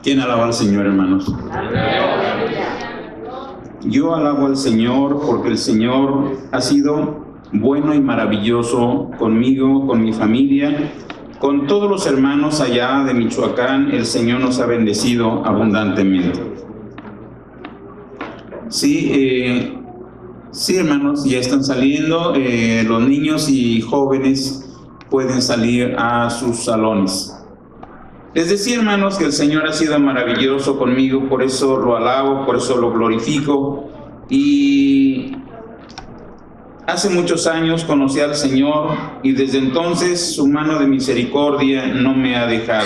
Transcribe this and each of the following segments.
¿Quién alaba al Señor, hermanos? Yo alabo al Señor porque el Señor ha sido bueno y maravilloso conmigo, con mi familia, con todos los hermanos allá de Michoacán. El Señor nos ha bendecido abundantemente. Sí, hermanos, ya están saliendo. Los niños y jóvenes pueden salir a sus salones. Les decía, hermanos, que el Señor ha sido maravilloso conmigo, por eso lo alabo, por eso lo glorifico. Y hace muchos años conocí al Señor y desde entonces su mano de misericordia no me ha dejado.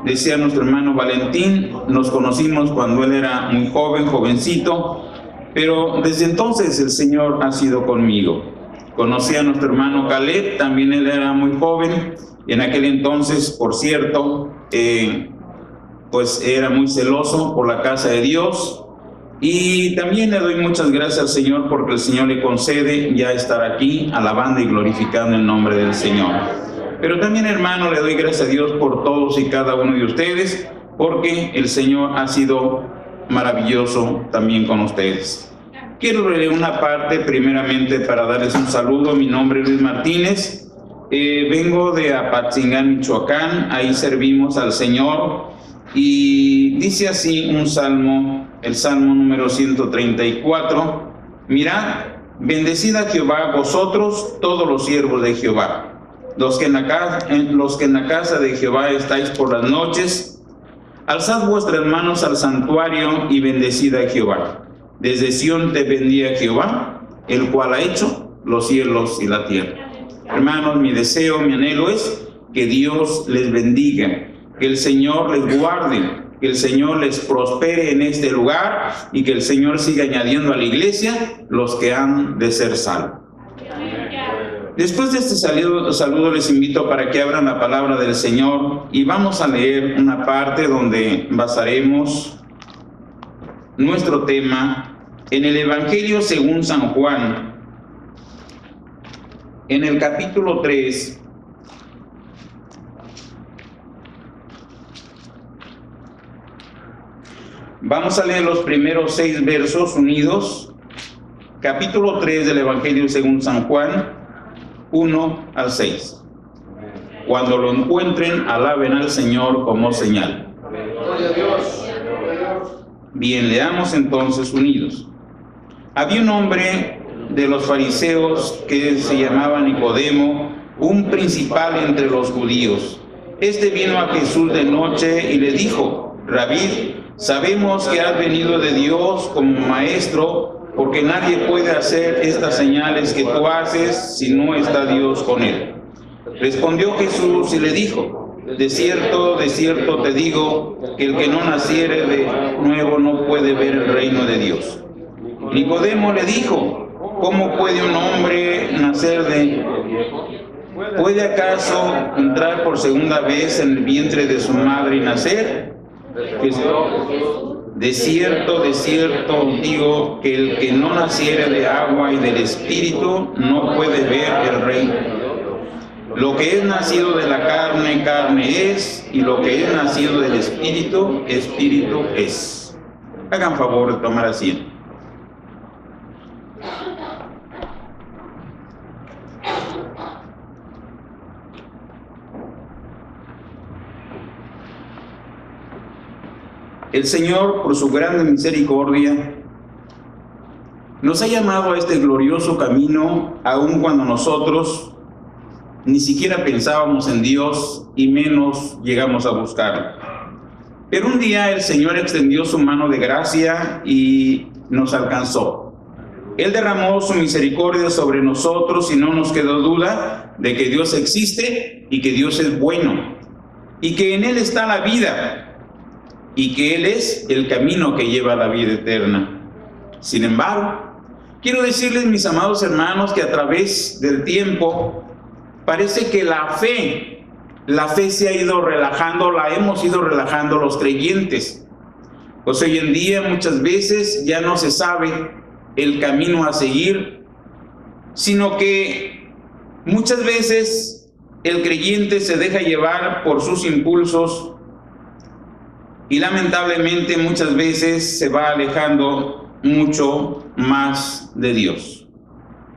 Decía nuestro hermano Valentín, nos conocimos cuando él era muy joven, jovencito, pero desde entonces el Señor ha sido conmigo. Conocí a nuestro hermano Caleb, también él era muy joven. Y en aquel entonces, por cierto, pues era muy celoso por la casa de Dios. Y también le doy muchas gracias al Señor porque el Señor le concede ya estar aquí alabando y glorificando el nombre del Señor. Pero también, hermano, le doy gracias a Dios por todos y cada uno de ustedes, porque el Señor ha sido maravilloso también con ustedes. Quiero leer una parte primeramente para darles un saludo. Mi nombre es Luis Martínez. Vengo de Apatzingán, Michoacán. Ahí servimos al Señor. Y dice así un salmo, el salmo número 134. Mirad, bendecid a Jehová vosotros, todos los siervos de Jehová, los que en la casa de Jehová estáis por las noches. Alzad vuestras manos al santuario y bendecid a Jehová. Desde Sión te bendiga Jehová, el cual ha hecho los cielos y la tierra. Hermanos, mi deseo, mi anhelo es que Dios les bendiga, que el Señor les guarde, que el Señor les prospere en este lugar y que el Señor siga añadiendo a la iglesia los que han de ser salvos. Después de este saludo les invito para que abran la palabra del Señor y vamos a leer una parte donde basaremos nuestro tema en el Evangelio según San Juan, en el capítulo 3, vamos a leer los primeros 6 versos unidos. Capítulo 3 del Evangelio según San Juan, 1 al 6. Cuando lo encuentren, alaben al Señor como señal. Bien, leamos entonces unidos. Había un hombre de los fariseos que se llamaba Nicodemo, un principal entre los judíos. Este vino a Jesús de noche y le dijo: Rabí, sabemos que has venido de Dios como maestro, porque nadie puede hacer estas señales que tú haces si no está Dios con él. Respondió Jesús y le dijo: de cierto te digo, que el que no naciere de nuevo no puede ver el reino de Dios. Nicodemo le dijo: ¿cómo puede un hombre nacer de...? ¿Puede acaso entrar por segunda vez en el vientre de su madre y nacer? De cierto digo, que el que no naciere de agua y del Espíritu no puede ver el reino. Lo que es nacido de la carne, carne es, y lo que es nacido del Espíritu, Espíritu es. Hagan favor de tomar asiento. El Señor, por su grande misericordia, nos ha llamado a este glorioso camino, aun cuando nosotros ni siquiera pensábamos en Dios y menos llegamos a buscarlo. Pero un día el Señor extendió su mano de gracia y nos alcanzó. Él derramó su misericordia sobre nosotros y no nos quedó duda de que Dios existe y que Dios es bueno y que en Él está la vida y que Él es el camino que lleva a la vida eterna. Sin embargo, quiero decirles, mis amados hermanos, que a través del tiempo parece que la fe se ha ido relajando, la hemos ido relajando los creyentes. Pues hoy en día muchas veces ya no se sabe el camino a seguir, sino que muchas veces el creyente se deja llevar por sus impulsos y lamentablemente muchas veces se va alejando mucho más de Dios.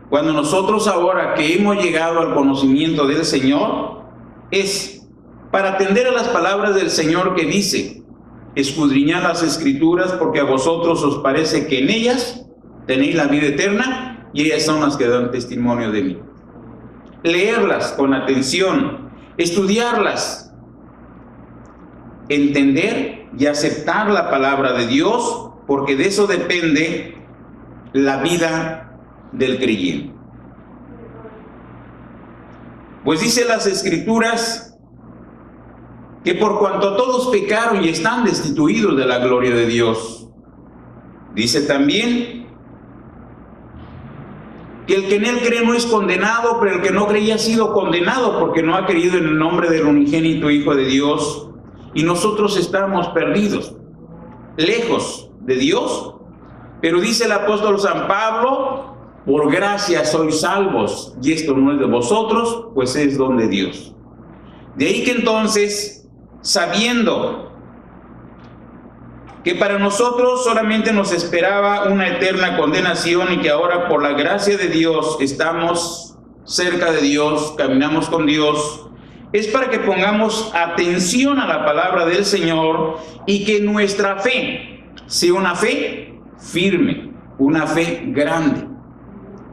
Cuando nosotros ahora que hemos llegado al conocimiento del Señor, es para atender a las palabras del Señor que dice: escudriñad las Escrituras, porque a vosotros os parece que en ellas tenéis la vida eterna, y ellas son las que dan testimonio de mí. Leerlas con atención, estudiarlas, entender y aceptar la palabra de Dios, porque de eso depende la vida del creyente. Pues dice las Escrituras que por cuanto todos pecaron y están destituidos de la gloria de Dios, dice también que el que en él cree no es condenado, pero el que no cree ya ha sido condenado porque no ha creído en el nombre del unigénito Hijo de Dios. Y nosotros estamos perdidos, lejos de Dios. Pero dice el apóstol San Pablo: por gracia sois salvos, y esto no es de vosotros, pues es don de Dios. De ahí que entonces, sabiendo que para nosotros solamente nos esperaba una eterna condenación y que ahora por la gracia de Dios estamos cerca de Dios, caminamos con Dios, es para que pongamos atención a la palabra del Señor y que nuestra fe sea una fe firme, una fe grande.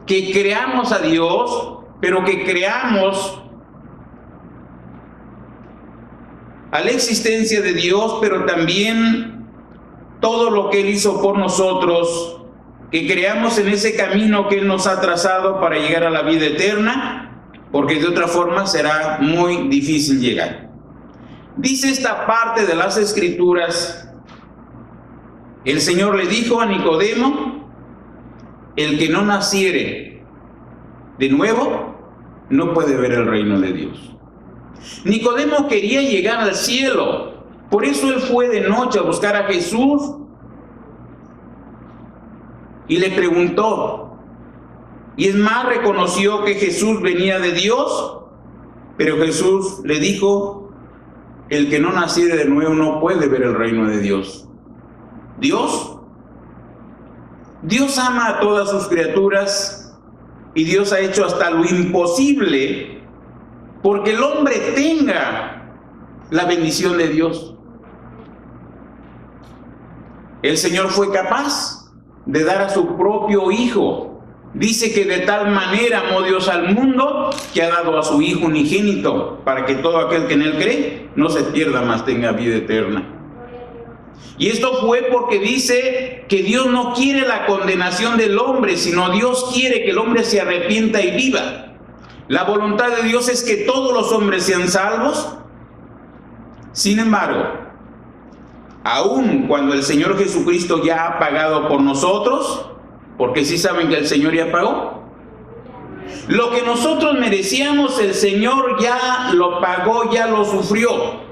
Que creamos a Dios, pero que creamos a la existencia de Dios, pero también todo lo que Él hizo por nosotros, que creamos en ese camino que Él nos ha trazado para llegar a la vida eterna, porque de otra forma será muy difícil llegar. Dice esta parte de las Escrituras: el Señor le dijo a Nicodemo: el que no naciere de nuevo no puede ver el reino de Dios. Nicodemo quería llegar al cielo, por eso él fue de noche a buscar a Jesús y le preguntó. Y es más, reconoció que Jesús venía de Dios, pero Jesús le dijo: el que no naciere de nuevo no puede ver el reino de Dios. Dios ama a todas sus criaturas, y Dios ha hecho hasta lo imposible porque el hombre tenga la bendición de Dios. El Señor fue capaz de dar a su propio Hijo. Dice que de tal manera amó Dios al mundo que ha dado a su Hijo unigénito, para que todo aquel que en Él cree no se pierda, mas tenga vida eterna. Y esto fue porque dice que Dios no quiere la condenación del hombre, sino Dios quiere que el hombre se arrepienta y viva. La voluntad de Dios es que todos los hombres sean salvos. Sin embargo, aun cuando el Señor Jesucristo ya ha pagado por nosotros, porque sí saben que el Señor ya pagó, lo que nosotros merecíamos, el Señor ya lo pagó, ya lo sufrió.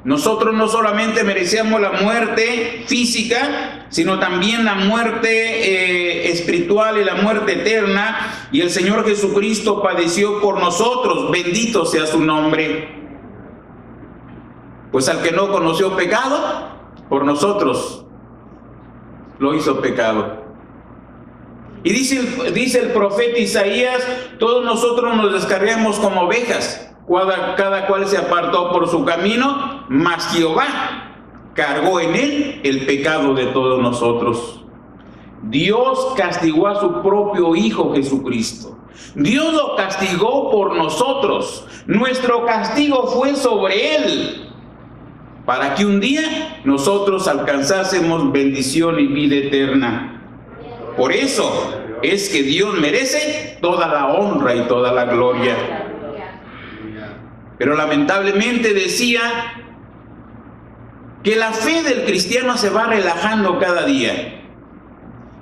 Nosotros no solamente merecíamos la muerte física, sino también la muerte espiritual y la muerte eterna, y el Señor Jesucristo padeció por nosotros. Bendito sea su nombre. Pues al que no conoció pecado, por nosotros lo hizo pecado. Y dice el profeta Isaías: todos nosotros nos descarriamos como ovejas, cada cual se apartó por su camino, mas Jehová cargó en él el pecado de todos nosotros. Dios castigó a su propio Hijo Jesucristo. Dios lo castigó por nosotros. Nuestro castigo fue sobre él, para que un día nosotros alcanzásemos bendición y vida eterna. Por eso es que Dios merece toda la honra y toda la gloria. Pero lamentablemente decía que la fe del cristiano se va relajando cada día.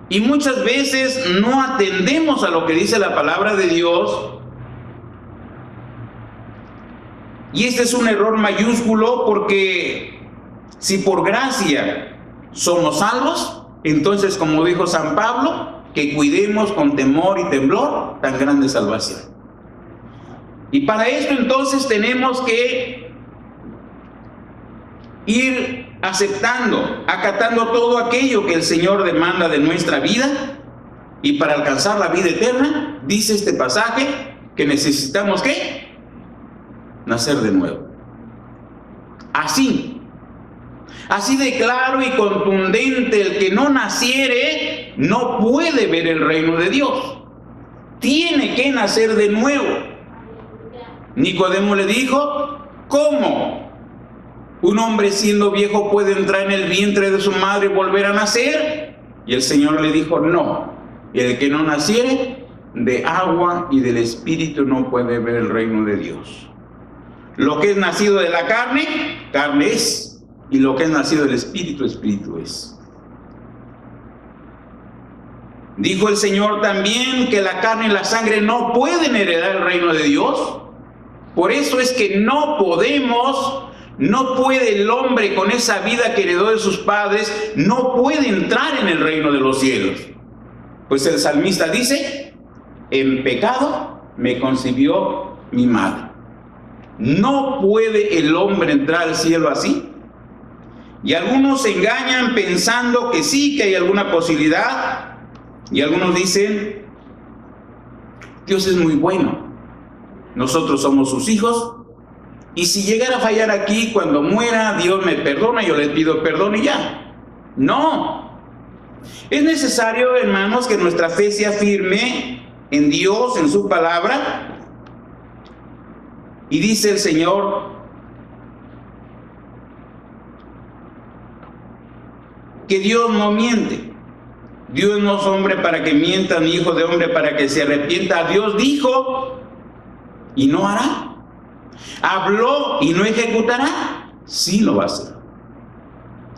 Y muchas veces no atendemos a lo que dice la palabra de Dios. Y este es un error mayúsculo, porque si por gracia somos salvos, entonces, como dijo San Pablo, que cuidemos con temor y temblor tan grande salvación. Y para esto entonces tenemos que ir aceptando, acatando todo aquello que el Señor demanda de nuestra vida. Y para alcanzar la vida eterna, dice este pasaje, que necesitamos ¿qué? Nacer de nuevo. Así de claro y contundente, el que no naciere no puede ver el reino de Dios. Tiene que nacer de nuevo. Nicodemo le dijo, ¿cómo un hombre siendo viejo puede entrar en el vientre de su madre y volver a nacer? Y el Señor le dijo, no, el que no naciere de agua y del Espíritu no puede ver el reino de Dios. Lo que es nacido de la carne, carne es. Y lo que es nacido del Espíritu, Espíritu es. Dijo el Señor también que la carne y la sangre no pueden heredar el reino de Dios. Por eso es que no puede el hombre con esa vida que heredó de sus padres, no puede entrar en el reino de los cielos. Pues el salmista dice, en pecado me concibió mi madre. No puede el hombre entrar al cielo así. Y algunos se engañan pensando que sí, que hay alguna posibilidad. Y algunos dicen, Dios es muy bueno. Nosotros somos sus hijos. Y si llegara a fallar aquí, cuando muera, Dios me perdona, yo le pido perdón y ya. No. Es necesario, hermanos, que nuestra fe sea firme en Dios, en su palabra. Y dice el Señor que Dios no miente. Dios no es hombre para que mienta, ni hijo de hombre para que se arrepienta. Dios dijo y no hará. Habló y no ejecutará. Sí lo va a hacer.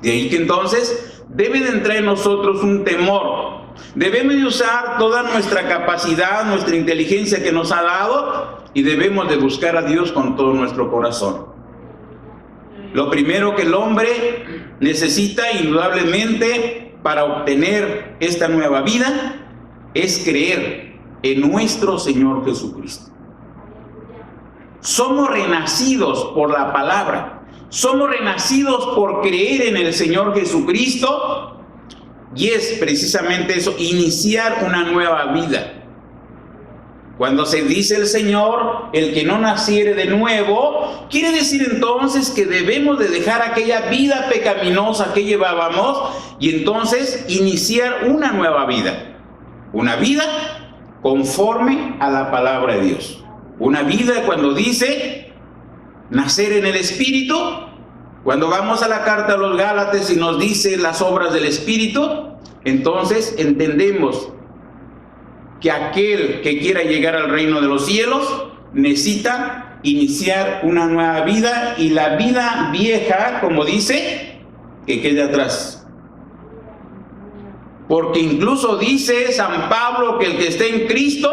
De ahí que entonces debe de entrar en nosotros un temor. Debemos de usar toda nuestra capacidad, nuestra inteligencia que nos ha dado, y debemos de buscar a Dios con todo nuestro corazón. Lo primero que el hombre necesita indudablemente para obtener esta nueva vida es creer en nuestro Señor Jesucristo. Somos renacidos por la palabra, somos renacidos por creer en el Señor Jesucristo, y es precisamente eso, iniciar una nueva vida. Cuando se dice el Señor, el que no naciere de nuevo, quiere decir entonces que debemos de dejar aquella vida pecaminosa que llevábamos y entonces iniciar una nueva vida. Una vida conforme a la palabra de Dios. Una vida cuando dice nacer en el Espíritu. Cuando vamos a la carta a los Gálatas y nos dice las obras del Espíritu, entonces entendemos que aquel que quiera llegar al reino de los cielos necesita iniciar una nueva vida, y la vida vieja, como dice, que quede atrás. Porque incluso dice San Pablo que el que esté en Cristo,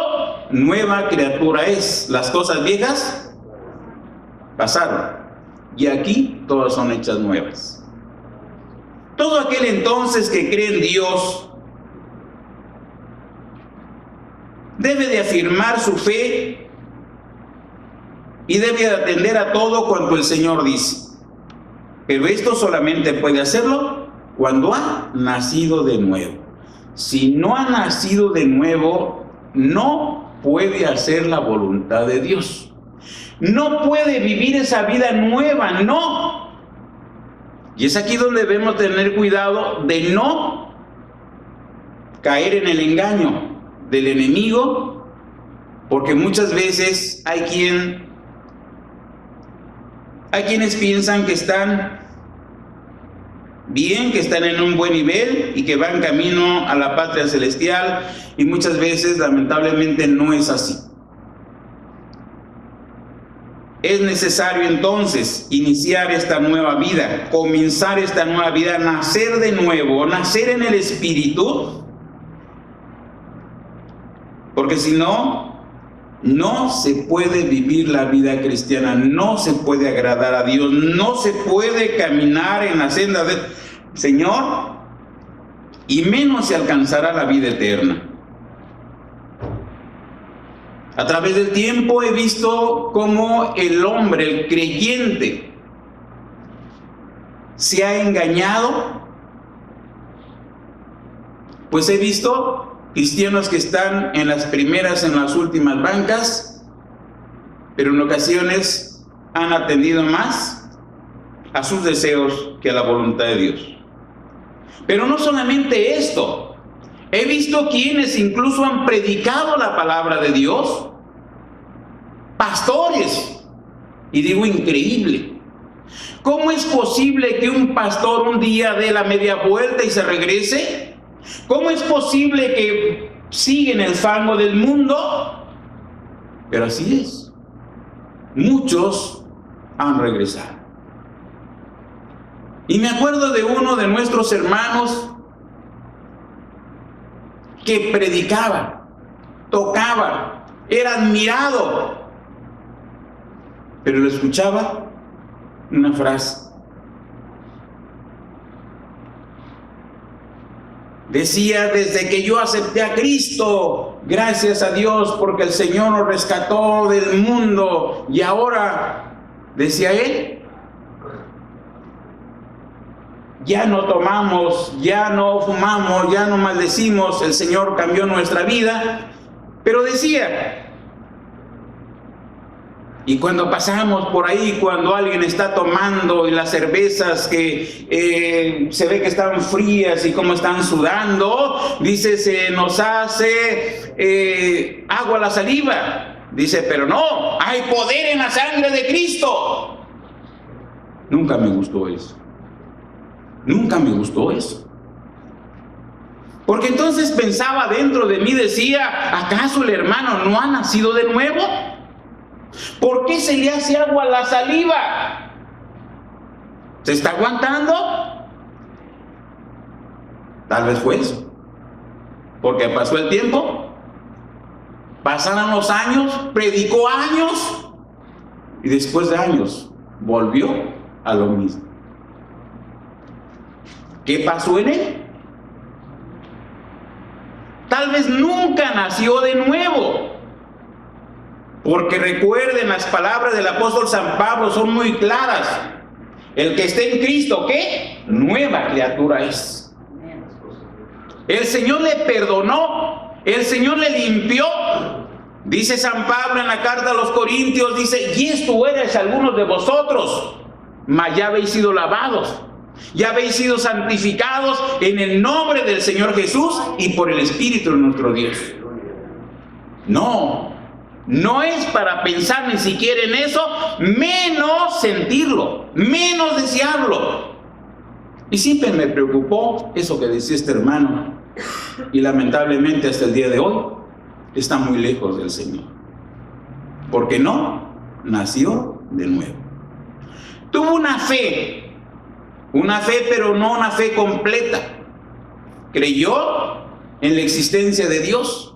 nueva criatura es. Las cosas viejas pasaron, y aquí todas son hechas nuevas. Todo aquel entonces que cree en Dios debe de afirmar su fe y debe de atender a todo cuanto el Señor dice. Pero esto solamente puede hacerlo cuando ha nacido de nuevo. Si no ha nacido de nuevo, no puede hacer la voluntad de Dios. No puede vivir esa vida nueva, no. Y es aquí donde debemos tener cuidado de no caer en el engaño del enemigo, porque muchas veces hay quienes piensan que están bien, que están en un buen nivel y que van camino a la patria celestial, y muchas veces lamentablemente no es así. Es necesario entonces iniciar esta nueva vida, comenzar esta nueva vida, nacer de nuevo, nacer en el Espíritu, porque si no, no se puede vivir la vida cristiana, no se puede agradar a Dios, no se puede caminar en la senda del Señor, y menos se alcanzará la vida eterna. A través del tiempo he visto cómo el hombre, el creyente, se ha engañado. Pues he visto cristianos que están en las primeras, en las últimas bancas, pero en ocasiones han atendido más a sus deseos que a la voluntad de Dios. Pero no solamente esto, he visto quienes incluso han predicado la palabra de Dios, pastores, y digo increíble. ¿Cómo es posible que un pastor un día dé la media vuelta y se regrese? ¿Cómo es posible que siga en el fango del mundo? Pero así es. Muchos han regresado. Y me acuerdo de uno de nuestros hermanos que predicaba, tocaba, era admirado, pero lo escuchaba una frase. Decía: desde que yo acepté a Cristo, gracias a Dios, porque el Señor nos rescató del mundo. Y ahora, decía él, ya no tomamos, ya no fumamos, ya no maldecimos, el Señor cambió nuestra vida. Pero decía, y cuando pasamos por ahí, cuando alguien está tomando y las cervezas que se ve que están frías y como están sudando, dice, se nos hace agua la saliva. Dice, pero no, hay poder en la sangre de Cristo. Nunca me gustó eso. Nunca me gustó eso. Porque entonces pensaba dentro de mí, decía, ¿acaso el hermano no ha nacido de nuevo? ¿Por qué se le hace agua a la saliva? ¿Se está aguantando? Tal vez fue eso. Porque pasó el tiempo, pasaron los años, predicó años, y después de años volvió a lo mismo. ¿Qué pasó en él? Tal vez nunca nació de nuevo. Porque recuerden, las palabras del apóstol San Pablo son muy claras. El que esté en Cristo, ¿qué? Nueva criatura es. El Señor le perdonó, el Señor le limpió. Dice San Pablo en la carta a los Corintios, dice, y esto eres algunos de vosotros, mas ya habéis sido lavados, ya habéis sido santificados en el nombre del Señor Jesús y por el Espíritu de nuestro Dios. No es para pensar ni siquiera en eso, menos sentirlo, menos desearlo. Y siempre me preocupó eso que decía este hermano, y lamentablemente hasta el día de hoy está muy lejos del Señor, porque no nació de nuevo. Tuvo una fe, pero no una fe completa. Creyó en la existencia de Dios,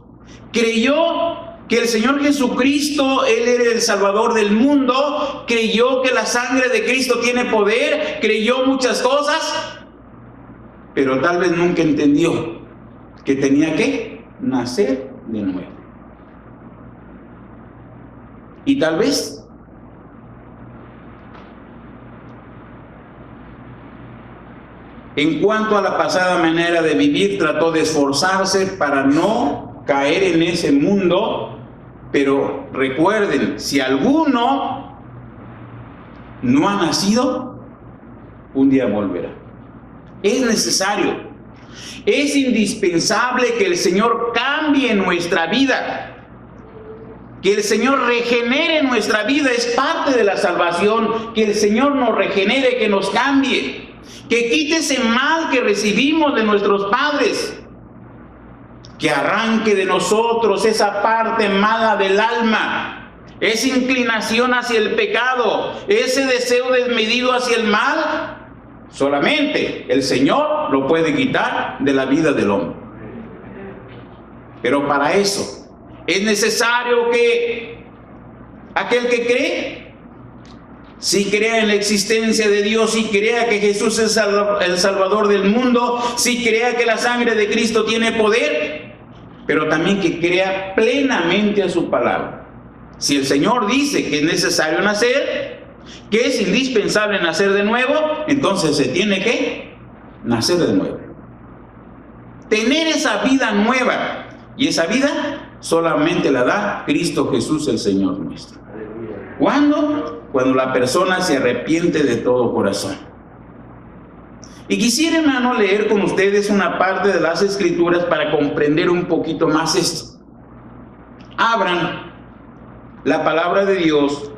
creyó que el Señor Jesucristo, Él era el Salvador del mundo, creyó que la sangre de Cristo tiene poder, creyó muchas cosas, pero tal vez nunca entendió que tenía que nacer de nuevo. Y tal vez en cuanto a la pasada manera de vivir, trató de esforzarse para no caer en ese mundo. Pero recuerden, si alguno no ha nacido, un día volverá. Es necesario, es indispensable que el Señor cambie nuestra vida, que el Señor regenere nuestra vida. Es parte de la salvación, que el Señor nos regenere, que nos cambie, que quite ese mal que recibimos de nuestros padres, que arranque de nosotros esa parte mala del alma, esa inclinación hacia el pecado, ese deseo desmedido hacia el mal. Solamente el Señor lo puede quitar de la vida del hombre. Pero para eso es necesario que aquel que cree, si crea en la existencia de Dios, si crea que Jesús es el Salvador del mundo, si crea que la sangre de Cristo tiene poder, pero también que crea plenamente a su palabra. Si el Señor dice que es necesario nacer, ¿Que es indispensable nacer de nuevo? Entonces se tiene que nacer de nuevo. Tener esa vida nueva. Y esa vida solamente la da Cristo Jesús, el Señor nuestro. ¿Cuándo? Cuando la persona se arrepiente de todo corazón. Y quisiera, hermano, leer con ustedes una parte de las Escrituras para comprender un poquito más esto. Abran la palabra de Dios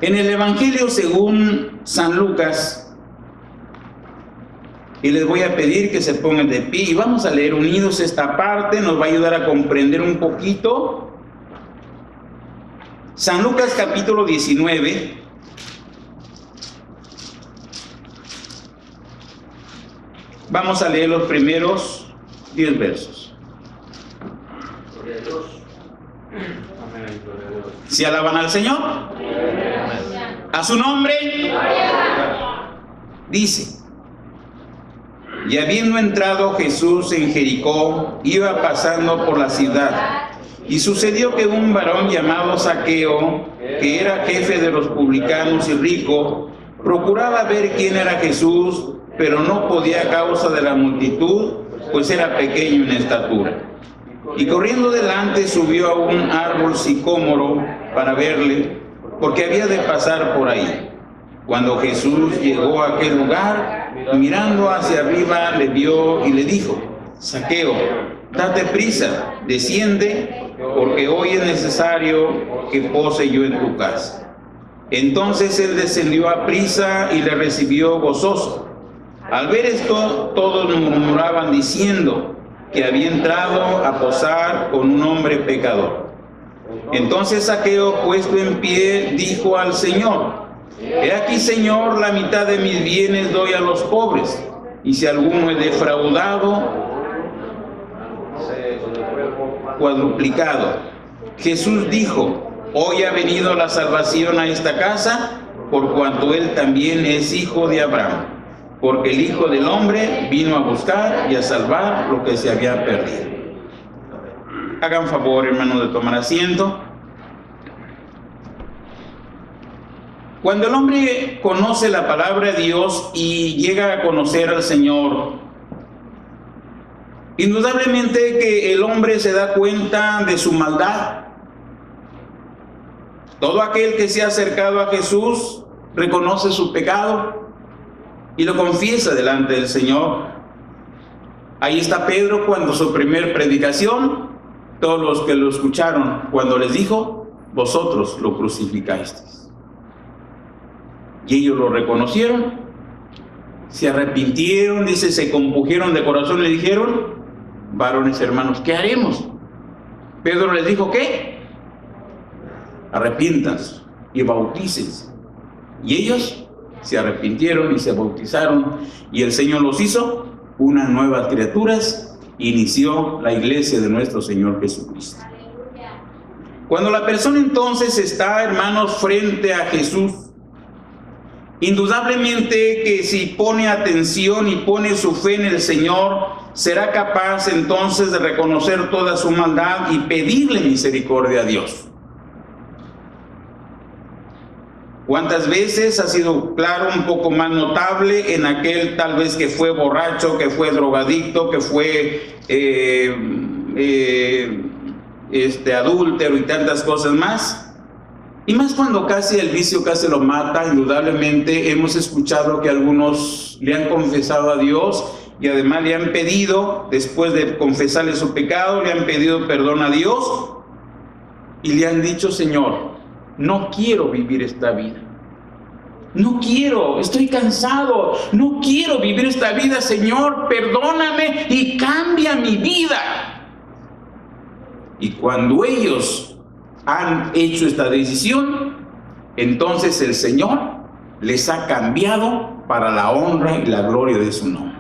en el Evangelio según San Lucas. Y les voy a pedir que se pongan de pie y vamos a leer unidos esta parte, nos va a ayudar a comprender un poquito. San Lucas capítulo 19. Vamos a leer los primeros 10 versos. ¿Se alaban al Señor? ¿A su nombre? Dice: y habiendo entrado Jesús en Jericó, iba pasando por la ciudad. Y sucedió que un varón llamado Zaqueo, que era jefe de los publicanos y rico, procuraba ver quién era Jesús, pero no podía a causa de la multitud, pues era pequeño en estatura. Y corriendo delante subió a un árbol sicómoro para verle, porque había de pasar por ahí. Cuando Jesús llegó a aquel lugar, mirando hacia arriba, le vio y le dijo: Zaqueo, date prisa, desciende, porque hoy es necesario que pose yo en tu casa. Entonces él descendió a prisa y le recibió gozoso. Al ver esto, todos murmuraban diciendo que había entrado a posar con un hombre pecador. Entonces Zaqueo, puesto en pie, dijo al Señor: He aquí, Señor, la mitad de mis bienes doy a los pobres, y si alguno he defraudado, cuadruplicado. Jesús dijo: Hoy ha venido la salvación a esta casa, por cuanto él también es hijo de Abraham, porque el Hijo del Hombre vino a buscar y a salvar lo que se había perdido. Hagan favor, hermanos, de tomar asiento. Cuando el hombre conoce la palabra de Dios y llega a conocer al Señor, indudablemente que el hombre se da cuenta de su maldad. Todo aquel que se ha acercado a Jesús reconoce su pecado y lo confiesa delante del Señor. Ahí está Pedro cuando su primer predicación, todos los que lo escucharon, cuando les dijo: vosotros lo crucificasteis. Y ellos lo reconocieron, se arrepintieron, dice, se compungieron de corazón, le dijeron: varones hermanos, ¿qué haremos? Pedro les dijo: ¿qué? Arrepiéntanse y bautícense. Y ellos se arrepintieron y se bautizaron, y el Señor los hizo unas nuevas criaturas, inició la iglesia de nuestro Señor Jesucristo. Cuando la persona entonces está, hermanos, frente a Jesús, indudablemente que si pone atención y pone su fe en el Señor, será capaz entonces de reconocer toda su maldad y pedirle misericordia a Dios. ¿Cuántas veces ha sido claro, un poco más notable en aquel tal vez que fue borracho, que fue drogadicto, que fue adúltero y tantas cosas más? Y más cuando casi el vicio casi lo mata. Indudablemente hemos escuchado que algunos le han confesado a Dios y además le han pedido, después de confesarle su pecado, le han pedido perdón a Dios y le han dicho: Señor, no quiero vivir esta vida. No quiero, estoy cansado. No quiero vivir esta vida, Señor, perdóname y cambia mi vida. Y cuando ellos han hecho esta decisión, entonces el Señor les ha cambiado para la honra y la gloria de su nombre.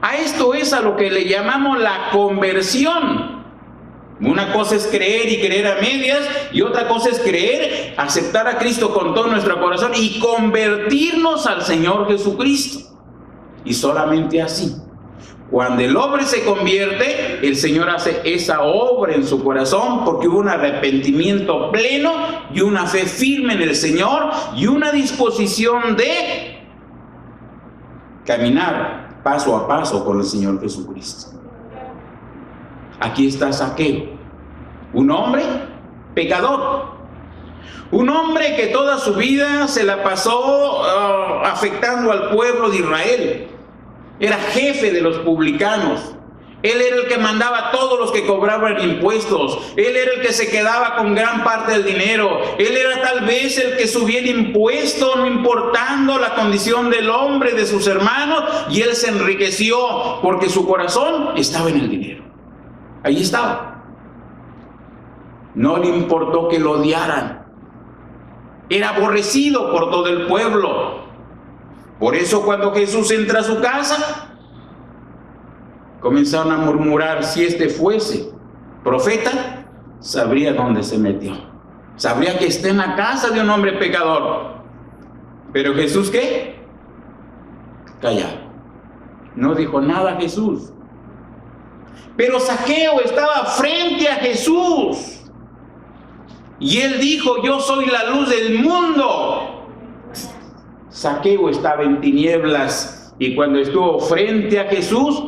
A esto es a lo que le llamamos la conversión. Una cosa es creer y creer a medias, y otra cosa es creer, aceptar a Cristo con todo nuestro corazón y convertirnos al Señor Jesucristo. Y solamente así, Cuando el hombre se convierte, el Señor hace esa obra en su corazón porque hubo un arrepentimiento pleno y una fe firme en el Señor y una disposición de caminar paso a paso con el Señor Jesucristo. Aquí está Zaqueo, un hombre pecador, un hombre que toda su vida se la pasó afectando al pueblo de Israel. Era jefe de los publicanos. Él era el que mandaba a todos los que cobraban impuestos. Él era el que se quedaba con gran parte del dinero. Él era tal vez el que subía el impuesto, no importando la condición del hombre, de sus hermanos. Y él se enriqueció porque su corazón estaba en el dinero. Ahí estaba. No le importó que lo odiaran. Era aborrecido por todo el pueblo. Por eso cuando Jesús entra a su casa, comenzaron a murmurar: si este fuese profeta, sabría dónde se metió. Sabría que está en la casa de un hombre pecador. Pero Jesús, ¿qué? Callado. No dijo nada Jesús. Pero Zaqueo estaba frente a Jesús. Y él dijo: yo soy la luz del mundo. Zaqueo estaba en tinieblas y cuando estuvo frente a Jesús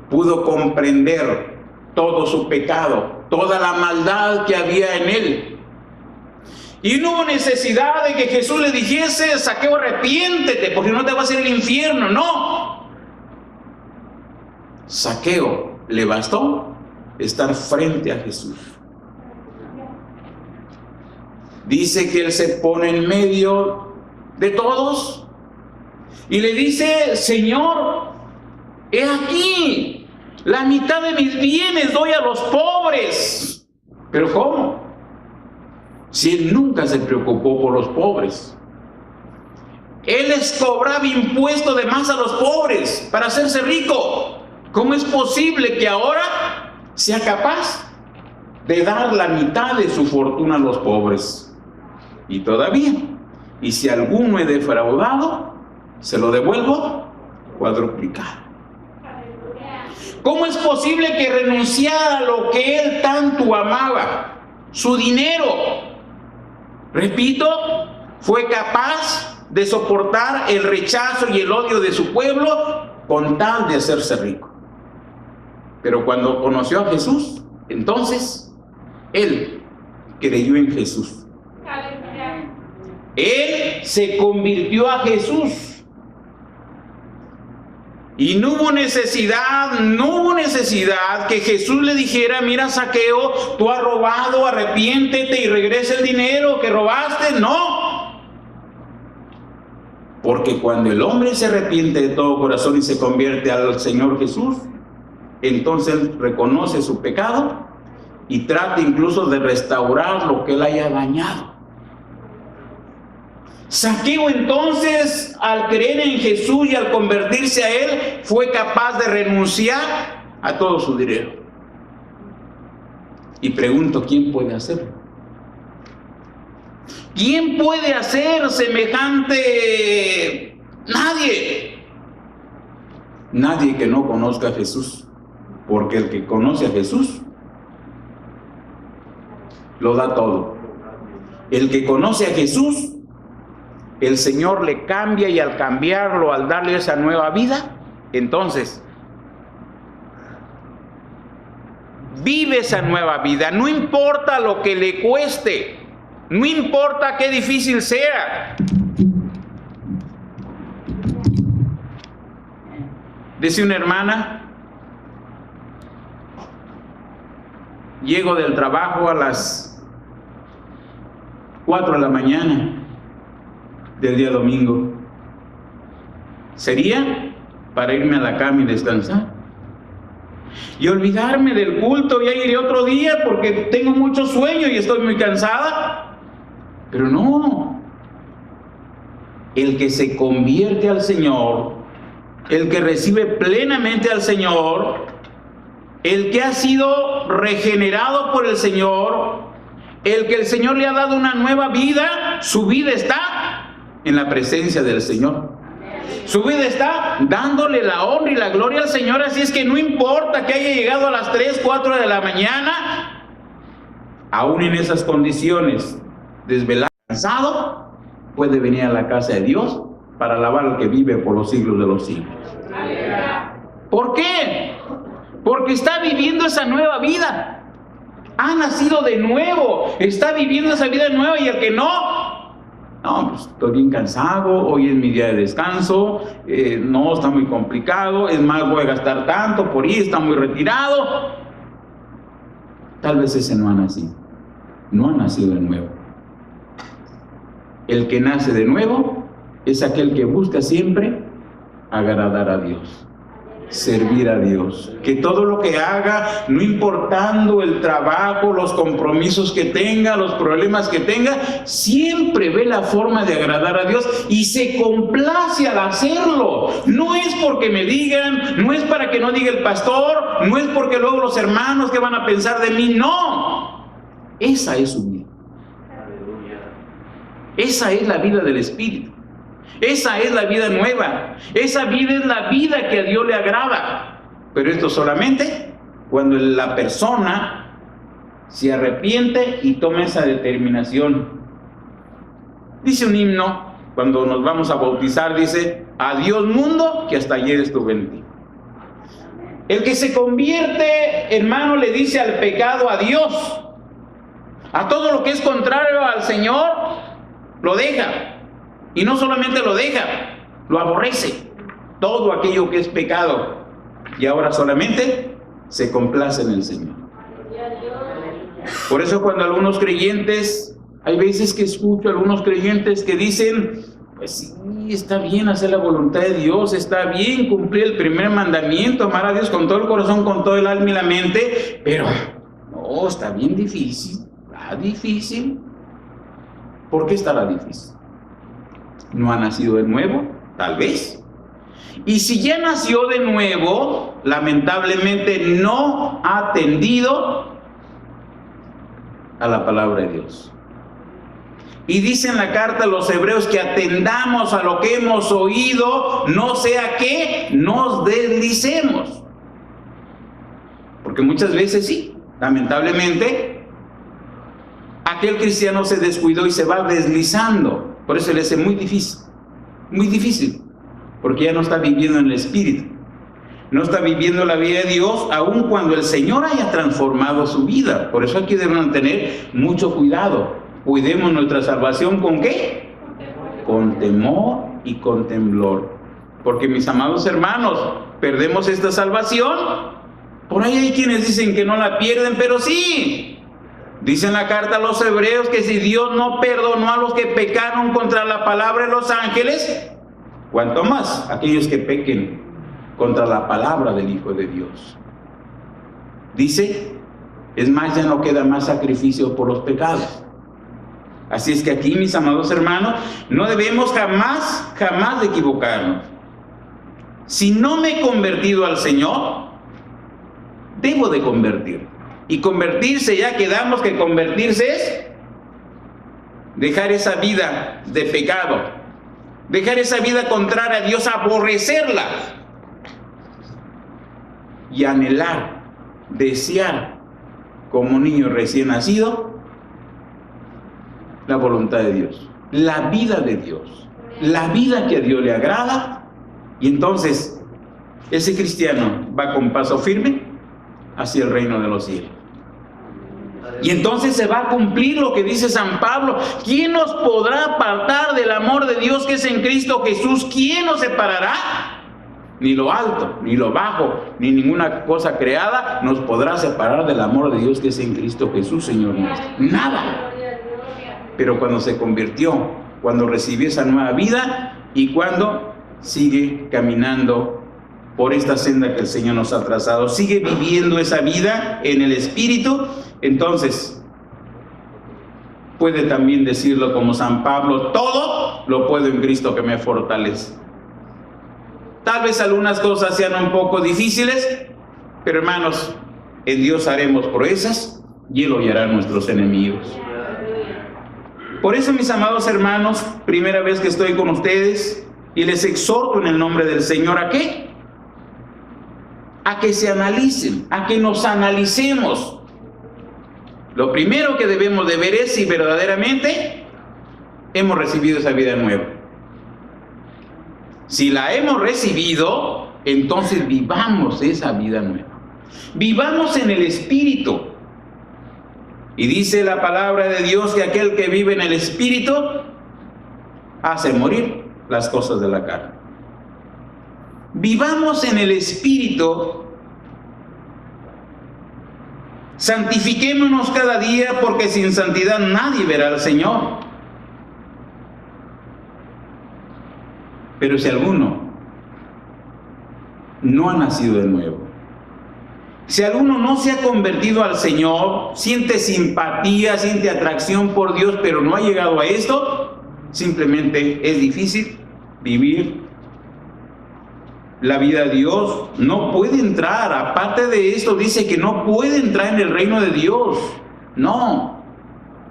pudo comprender todo su pecado, toda la maldad que había en él. Y no hubo necesidad de que Jesús le dijese: Zaqueo, arrepiéntete porque no te vas a ir al infierno. No. Zaqueo le bastó estar frente a Jesús. Dice que él se pone en medio de todos y le dice: Señor, he aquí, la mitad de mis bienes doy a los pobres. ¿Pero cómo? Si él nunca se preocupó por los pobres. Él les cobraba impuestos de más a los pobres para hacerse rico. ¿Cómo es posible que ahora sea capaz de dar la mitad de su fortuna a los pobres? Y todavía, y si alguno he defraudado, se lo devuelvo cuadruplicado. ¿Cómo es posible que renunciara a lo que él tanto amaba? Su dinero. Repito, fue capaz de soportar el rechazo y el odio de su pueblo con tal de hacerse rico. Pero cuando conoció a Jesús, entonces él creyó en Jesús. Él se convirtió a Jesús. Y no hubo necesidad que Jesús le dijera: mira, Zaqueo, tú has robado, arrepiéntete y regresa el dinero que robaste. No. Porque cuando el hombre se arrepiente de todo corazón y se convierte al Señor Jesús, entonces él reconoce su pecado y trata incluso de restaurar lo que él haya dañado. Zaqueo entonces, al creer en Jesús y al convertirse a él, fue capaz de renunciar a todo su dinero. Y pregunto, ¿quién puede hacerlo? ¿Quién puede hacer semejante? Nadie. Nadie que no conozca a Jesús. Porque el que conoce a Jesús lo da todo. El que conoce a Jesús, el Señor le cambia, y al cambiarlo, al darle esa nueva vida, entonces vive esa nueva vida. No importa lo que le cueste, no importa qué difícil sea. Dice una hermana: llego del trabajo a las 4 de la mañana del día domingo. Sería para irme a la cama y descansar y olvidarme del culto. Ya iré otro día porque tengo mucho sueño y estoy muy cansada. Pero no. El que se convierte al Señor, el que recibe plenamente al Señor, el que ha sido regenerado por el Señor, el que el Señor le ha dado una nueva vida, su vida está en la presencia del Señor. su vida está dándole la honra y la gloria al Señor. Así es que no importa que haya llegado a las 3, 4 de la mañana, aún en esas condiciones, desvelado, cansado, puede venir a la casa de Dios para alabar al que vive por los siglos de los siglos. ¿Por qué? Porque está viviendo esa nueva vida. Ha nacido de nuevo, está viviendo esa vida nueva. Y el que no, pues estoy bien cansado, hoy es mi día de descanso, no, está muy complicado, es más, voy a gastar tanto por ir, está muy retirado. Tal vez ese no ha nacido, no ha nacido de nuevo. El que nace de nuevo es aquel que busca siempre agradar a Dios, servir a Dios, que todo lo que haga, no importando el trabajo, los compromisos que tenga, los problemas que tenga, siempre ve la forma de agradar a Dios y se complace al hacerlo. No es porque me digan, no es para que no diga el pastor, no es porque luego los hermanos que van a pensar de mí, no. Esa es su vida. Esa es la vida del Espíritu. Esa es la vida nueva. Esa vida es la vida que a Dios le agrada. Pero esto solamente cuando la persona se arrepiente y toma esa determinación. Dice un himno, cuando nos vamos a bautizar, dice: adiós mundo, que hasta ayer estuve en ti. El que se convierte, hermano, le dice al pecado adiós. A todo lo que es contrario al Señor, lo deja. Y no solamente lo deja, lo aborrece. Todo aquello que es pecado. Y ahora solamente se complace en el Señor. Por eso cuando algunos creyentes, hay veces que escucho a algunos creyentes que dicen: pues sí, está bien hacer la voluntad de Dios, está bien cumplir el primer mandamiento, amar a Dios con todo el corazón, con todo el alma y la mente, pero no, está bien difícil. ¿Está difícil? ¿Por qué estará difícil? ¿No ha nacido de nuevo? Tal vez. Y si ya nació de nuevo, lamentablemente no ha atendido a la palabra de Dios. Y dice en la carta a los hebreos que atendamos a lo que hemos oído, no sea que nos deslicemos. Porque muchas veces sí, lamentablemente, aquel cristiano se descuidó y se va deslizando. Por eso le hace muy difícil, porque ya no está viviendo en el Espíritu, no está viviendo la vida de Dios, aun cuando el Señor haya transformado su vida. Por eso aquí debemos tener mucho cuidado. Cuidemos nuestra salvación ¿con qué? Con temor y con temblor. Porque, mis amados hermanos, perdemos esta salvación. Por ahí hay quienes dicen que no la pierden, pero sí. Dice en la carta a los hebreos que si Dios no perdonó a los que pecaron contra la palabra de los ángeles, cuanto más aquellos que pequen contra la palabra del Hijo de Dios. Dice, es más, ya no queda más sacrificio por los pecados. Así es que aquí, mis amados hermanos, no debemos jamás de equivocarnos. Si no me he convertido al Señor, debo de convertirme. Y convertirse, ya quedamos que convertirse es dejar esa vida de pecado, dejar esa vida contraria a Dios, aborrecerla y anhelar, desear como niño recién nacido la voluntad de Dios, la vida de Dios, la vida que a Dios le agrada. Y entonces ese cristiano va con paso firme hacia el reino de los cielos. Y entonces se va a cumplir lo que dice San Pablo: ¿quién nos podrá apartar del amor de Dios que es en Cristo Jesús? ¿Quién nos separará? Ni lo alto, ni lo bajo, ni ninguna cosa creada nos podrá separar del amor de Dios que es en Cristo Jesús, Señor nuestro. Nada. Pero cuando se convirtió, cuando recibió esa nueva vida y cuando sigue caminando por esta senda que el Señor nos ha trazado, sigue viviendo esa vida en el Espíritu, entonces puede también decirlo como San Pablo: todo lo puedo en Cristo que me fortalece. Tal vez algunas cosas sean un poco difíciles, pero hermanos, en Dios haremos proezas y Él hollará a nuestros enemigos. Por eso, mis amados hermanos, primera vez que estoy con ustedes, Y les exhorto en el nombre del Señor, ¿a qué? A que se analicen, a que nos analicemos. Lo primero que debemos de ver es si verdaderamente hemos recibido esa vida nueva. Si la hemos recibido, entonces vivamos esa vida nueva. Vivamos en el Espíritu. Y dice la palabra de Dios que aquel que vive en el Espíritu hace morir las cosas de la carne. Vivamos en el Espíritu. Santifiquémonos cada día, porque sin santidad nadie verá al Señor. Pero si alguno no ha nacido de nuevo, si alguno no se ha convertido al Señor, siente simpatía, siente atracción por Dios, pero no ha llegado a esto, simplemente es difícil vivir la vida de Dios. No puede entrar. Aparte de esto, dice que no puede entrar en el reino de Dios. No.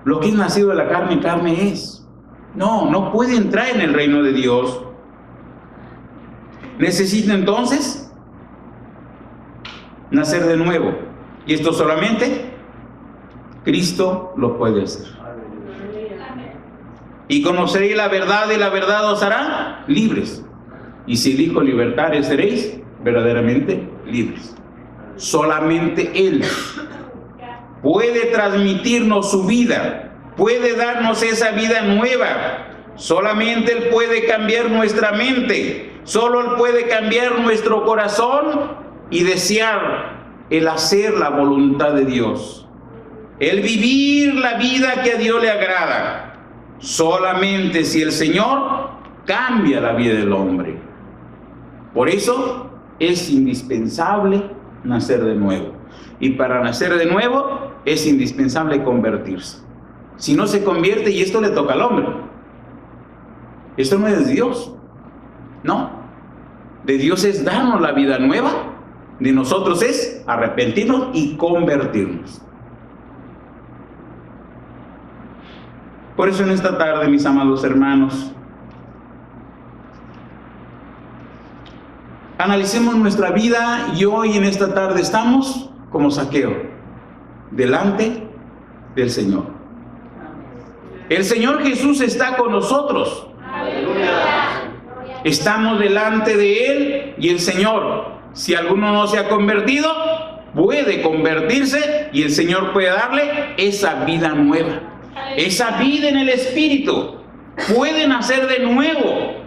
Lo que es nacido de la carne, carne es. No puede entrar en el reino de Dios. Necesita entonces nacer de nuevo. Y esto solamente Cristo lo puede hacer. Y conoceréis la verdad, y la verdad os hará libres. Y si el Hijo libertares, seréis verdaderamente libres. Solamente Él puede transmitirnos su vida, puede darnos esa vida nueva. Solamente Él puede cambiar nuestra mente. Solo Él puede cambiar nuestro corazón y desear el hacer la voluntad de Dios, el vivir la vida que a Dios le agrada. Solamente si el Señor cambia la vida del hombre. Por eso es indispensable nacer de nuevo. Y para nacer de nuevo es indispensable convertirse. Si no se convierte, y esto le toca al hombre, esto no es de Dios. No. De Dios es darnos la vida nueva. De nosotros es arrepentirnos y convertirnos. Por eso en esta tarde, mis amados hermanos, analicemos nuestra vida, y hoy en esta tarde estamos como Zaqueo, delante del Señor. El Señor Jesús está con nosotros. Estamos delante de Él, y el Señor, si alguno no se ha convertido, puede convertirse, y el Señor puede darle esa vida nueva, esa vida en el Espíritu. Puede nacer de nuevo.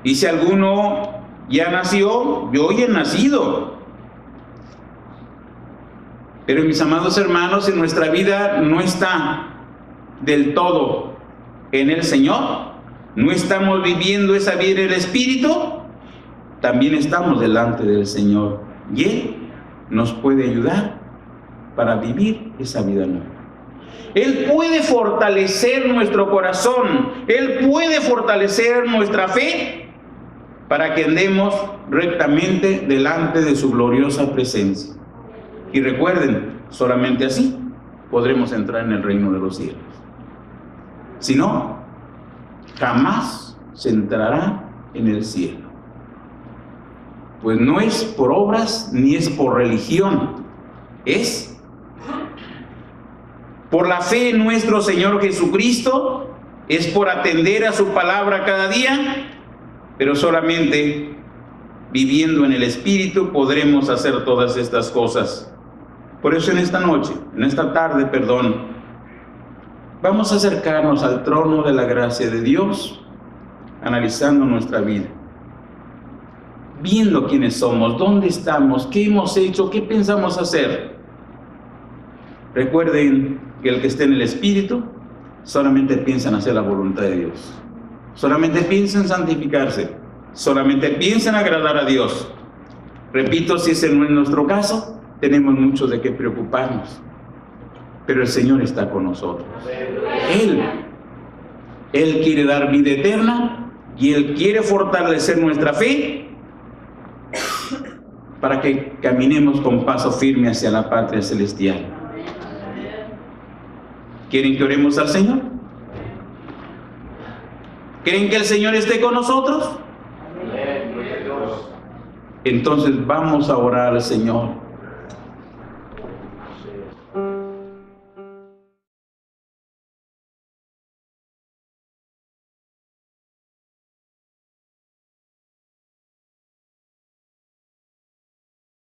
Y si alguno ya nació, yo ya he nacido. Pero mis amados hermanos, si nuestra vida no está del todo en el Señor, no estamos viviendo esa vida en el Espíritu, también estamos delante del Señor. Y Él nos puede ayudar para vivir esa vida nueva. Él puede fortalecer nuestro corazón. Él puede fortalecer nuestra fe para que andemos rectamente delante de su gloriosa presencia. Y recuerden, solamente así podremos entrar en el reino de los cielos. Si no, jamás se entrará en el cielo. Pues no es por obras ni es por religión, es por la fe en nuestro Señor Jesucristo, es por atender a su palabra cada día, pero solamente viviendo en el Espíritu podremos hacer todas estas cosas. Por eso en esta noche, en esta tarde, vamos a acercarnos al trono de la gracia de Dios, analizando nuestra vida, viendo quiénes somos, dónde estamos, qué hemos hecho, qué pensamos hacer. Recuerden que el que esté en el Espíritu solamente piensa en hacer la voluntad de Dios, solamente piensa en santificarse, solamente piensa en agradar a Dios. Repito, si ese no es nuestro caso, tenemos mucho de qué preocuparnos, pero el Señor está con nosotros. Él quiere dar vida eterna, y Él quiere fortalecer nuestra fe para que caminemos con paso firme hacia la patria celestial. ¿Quieren que oremos al Señor? ¿Creen que el Señor esté con nosotros? Entonces vamos a orar al Señor.